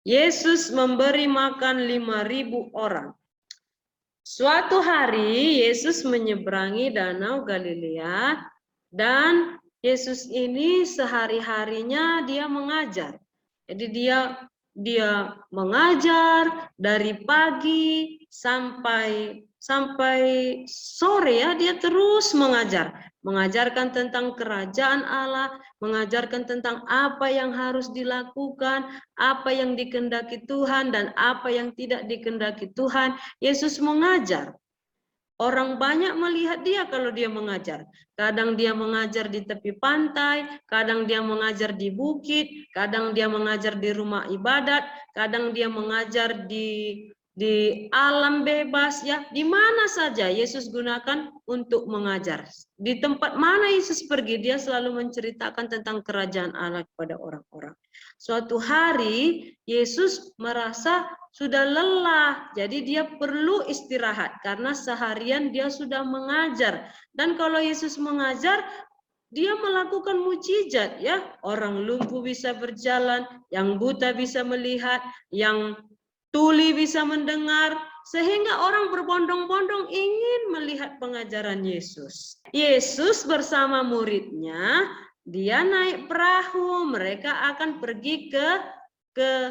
Yesus memberi makan 5.000 orang. Suatu hari Yesus menyeberangi Danau Galilea dan Yesus ini sehari-harinya dia mengajar. Jadi dia mengajar dari pagi sampai sore ya, dia terus mengajarkan tentang kerajaan Allah, mengajarkan tentang apa yang harus dilakukan, apa yang dikehendaki Tuhan dan apa yang tidak dikehendaki Tuhan. Yesus mengajar. Orang banyak melihat dia kalau dia mengajar. Kadang dia mengajar di tepi pantai, kadang dia mengajar di bukit, kadang dia mengajar di rumah ibadat, kadang dia mengajar di alam bebas ya. Di mana saja Yesus gunakan untuk mengajar. Di tempat mana Yesus pergi, dia selalu menceritakan tentang kerajaan Allah kepada orang-orang. Suatu hari Yesus merasa sudah lelah, jadi dia perlu istirahat karena seharian dia sudah mengajar. Dan kalau Yesus mengajar, dia melakukan mukjizat ya. Orang lumpuh bisa berjalan, yang buta bisa melihat, yang tuli bisa mendengar, sehingga orang berbondong-bondong ingin melihat pengajaran Yesus. Yesus bersama muridnya, dia naik perahu, mereka akan pergi ke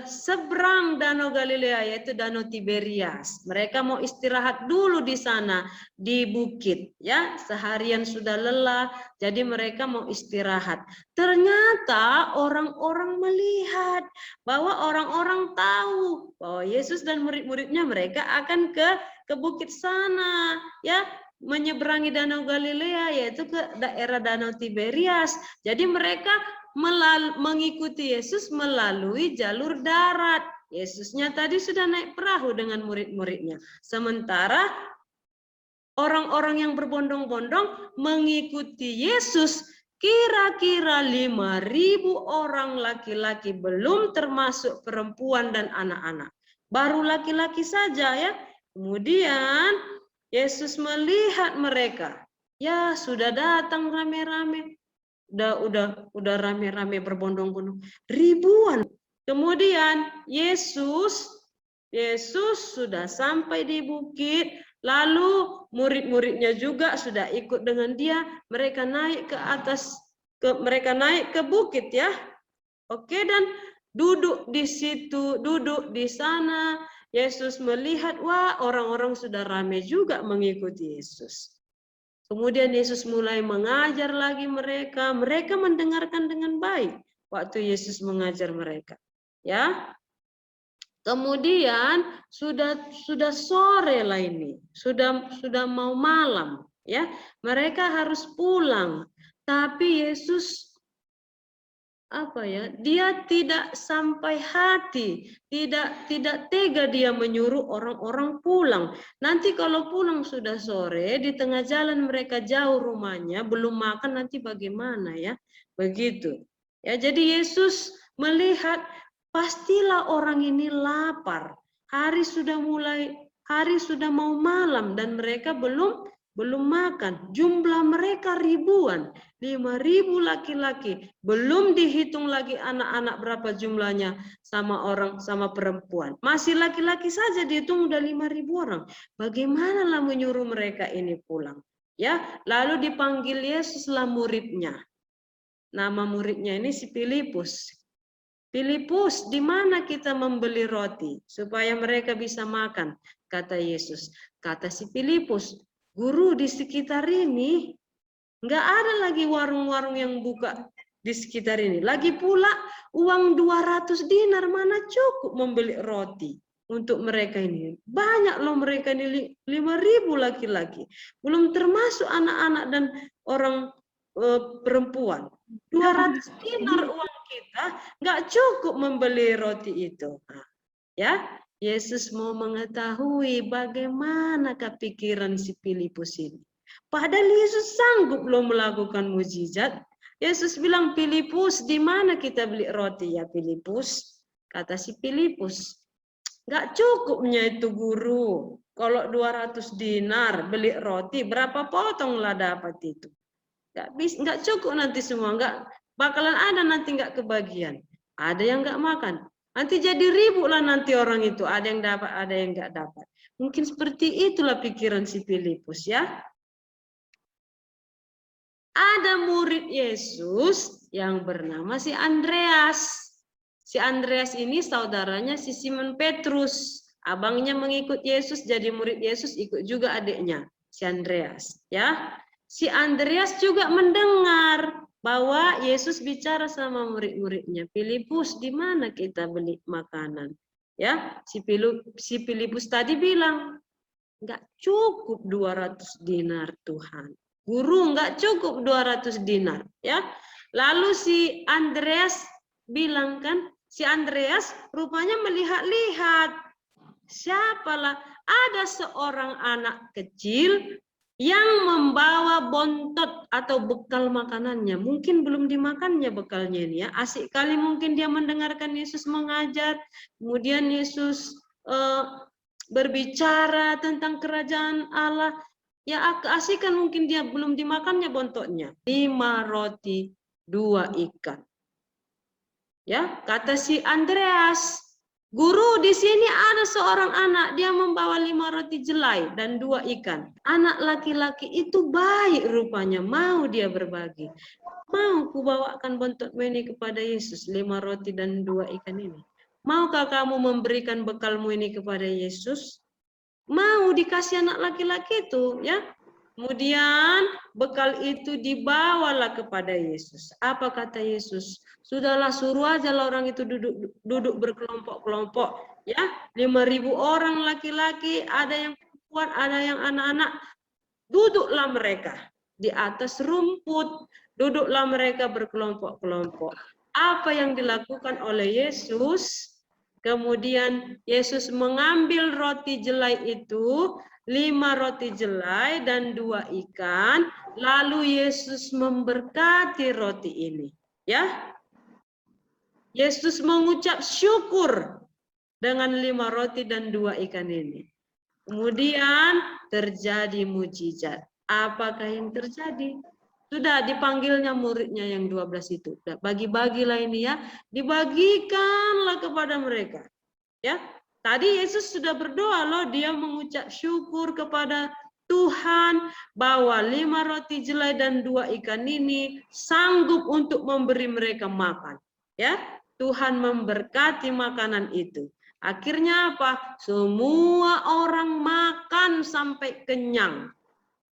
seberang Danau Galilea, yaitu Danau Tiberias. Mereka mau istirahat dulu di sana di bukit ya, seharian sudah lelah, jadi mereka mau istirahat. Ternyata orang-orang melihat bahwa orang-orang tahu bahwa Yesus dan murid-muridnya mereka akan ke bukit sana ya, menyeberangi Danau Galilea, yaitu ke daerah Danau Tiberias. Jadi mereka mengikuti Yesus melalui jalur darat. Yesusnya tadi sudah naik perahu dengan murid-muridnya. Sementara orang-orang yang berbondong-bondong mengikuti Yesus, kira-kira 5.000 orang laki-laki, belum termasuk perempuan dan anak-anak. Baru laki-laki saja ya. Kemudian Yesus melihat mereka. Ya, sudah datang rame-rame. Udah rame-rame berbondong-bondong, ribuan. Kemudian Yesus sudah sampai di bukit, lalu murid-muridnya juga sudah ikut dengan dia. Mereka naik ke atas, mereka naik ke bukit ya. Oke, dan duduk di situ, duduk di sana. Yesus melihat, wah, orang-orang sudah ramai juga mengikuti Yesus. Kemudian Yesus mulai mengajar lagi mereka. Mereka mendengarkan dengan baik waktu Yesus mengajar mereka. Ya. Kemudian sudah sore lah ini. Sudah mau malam, ya. Mereka harus pulang. Tapi Yesus dia tidak sampai hati, tidak tega dia menyuruh orang-orang pulang. Nanti kalau pulang sudah sore, di tengah jalan mereka jauh rumahnya, belum makan, nanti bagaimana ya? Begitu. Ya, jadi Yesus melihat pastilah orang ini lapar. Hari sudah mau malam dan mereka belum makan. Jumlah mereka ribuan, 5.000 laki-laki. Belum dihitung lagi anak-anak berapa jumlahnya sama perempuan. Masih laki-laki saja dihitung udah 5.000 orang. Bagaimana lah menyuruh mereka ini pulang? Ya, lalu dipanggil Yesuslah muridnya. Nama muridnya ini si Filipus. Filipus, di mana kita membeli roti supaya mereka bisa makan? Kata Yesus. Kata si Filipus, guru, di sekitar ini nggak ada lagi warung-warung yang buka di sekitar ini. Lagi pula uang 200 dinar mana cukup membeli roti untuk mereka ini. Banyak loh mereka ini, 5.000 laki-laki. Belum termasuk anak-anak dan orang perempuan. 200 dinar uang kita nggak cukup membeli roti itu. Nah, ya, Yesus mau mengetahui bagaimanakah pikiran si Filipus ini. Padahal Yesus sanggup loh melakukan mukjizat. Yesus bilang, Filipus, di mana kita beli roti ya Filipus? Kata si Filipus, nggak cukupnya itu guru. Kalau 200 dinar beli roti, berapa potong lah dapat itu? Nggak cukup nanti semua, nggak bakalan ada nanti nggak kebagian. Ada yang nggak makan, Nanti jadi ribut lah nanti orang itu. Ada yang dapat, ada yang nggak dapat. Mungkin seperti itulah pikiran si Filipus ya. Ada murid Yesus yang bernama si Andreas. Si Andreas ini saudaranya si Simon Petrus. Abangnya mengikut Yesus, jadi murid Yesus, ikut juga adiknya, si Andreas. Ya, si Andreas juga mendengar bahwa Yesus bicara sama murid-muridnya. Filipus, di mana kita beli makanan? Ya, si Filipus tadi bilang, nggak cukup 200 dinar Tuhan. Guru, nggak cukup 200 dinar. Ya, lalu si Andreas bilang kan, si Andreas rupanya melihat-lihat. Siapalah, ada seorang anak kecil yang membawa bontot atau bekal makanannya. Mungkin belum dimakannya bekalnya ini ya. Asik kali mungkin dia mendengarkan Yesus mengajar. Kemudian Yesus berbicara tentang kerajaan Allah. Ya keasikan mungkin dia belum dimakannya bontotnya. 5 roti, 2 ikan. Ya, kata si Andreas, guru, di sini ada seorang anak, dia membawa 5 roti jelai dan 2 ikan. Anak laki-laki itu baik rupanya, mau dia berbagi. Mau kubawakan bontotmu ini kepada Yesus, 5 roti dan 2 ikan ini. Maukah kamu memberikan bekalmu ini kepada Yesus? Mau dikasih anak laki-laki itu, ya. Kemudian bekal itu dibawalah kepada Yesus. Apa kata Yesus? Sudahlah, suruh aja lah orang itu duduk berkelompok-kelompok, ya. 5.000 orang laki-laki, ada yang perempuan, ada yang anak-anak. Duduklah mereka di atas rumput, duduklah mereka berkelompok-kelompok. Apa yang dilakukan oleh Yesus? Kemudian Yesus mengambil roti jelai itu, 5 roti jelai dan 2 ikan, lalu Yesus memberkati roti ini. Ya, Yesus mengucap syukur dengan 5 roti dan 2 ikan ini. Kemudian terjadi mujizat. Apakah yang terjadi? Sudah dipanggilnya muridnya yang 12 itu. Bagi-bagilah ini ya. Dibagikanlah kepada mereka. Ya, tadi Yesus sudah berdoa loh. Dia mengucap syukur kepada Tuhan bahwa 5 roti jelai dan 2 ikan ini sanggup untuk memberi mereka makan. Ya, Tuhan memberkati makanan itu. Akhirnya apa? Semua orang makan sampai kenyang.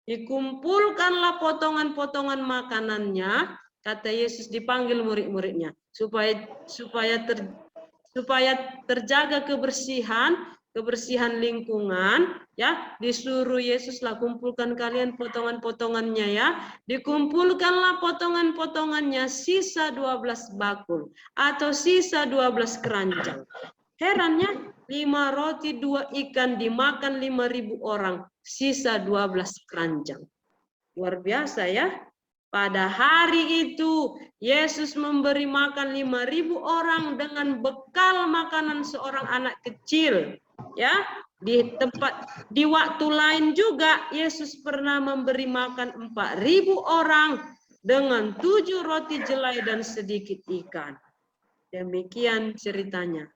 Dikumpulkanlah potongan-potongan makanannya, kata Yesus dipanggil murid-muridnya, supaya terjaga kebersihan lingkungan, ya, disuruh Yesuslah kumpulkan kalian potongan-potongannya ya. Dikumpulkanlah potongan-potongannya, sisa 12 bakul atau sisa 12 keranjang. Herannya, 5 roti 2 ikan dimakan 5.000 orang, sisa 12 keranjang. Luar biasa ya. Pada hari itu Yesus memberi makan 5.000 orang dengan bekal makanan seorang anak kecil. Ya, di waktu lain juga Yesus pernah memberi makan 4.000 orang dengan 7 roti jelai dan sedikit ikan. Demikian ceritanya.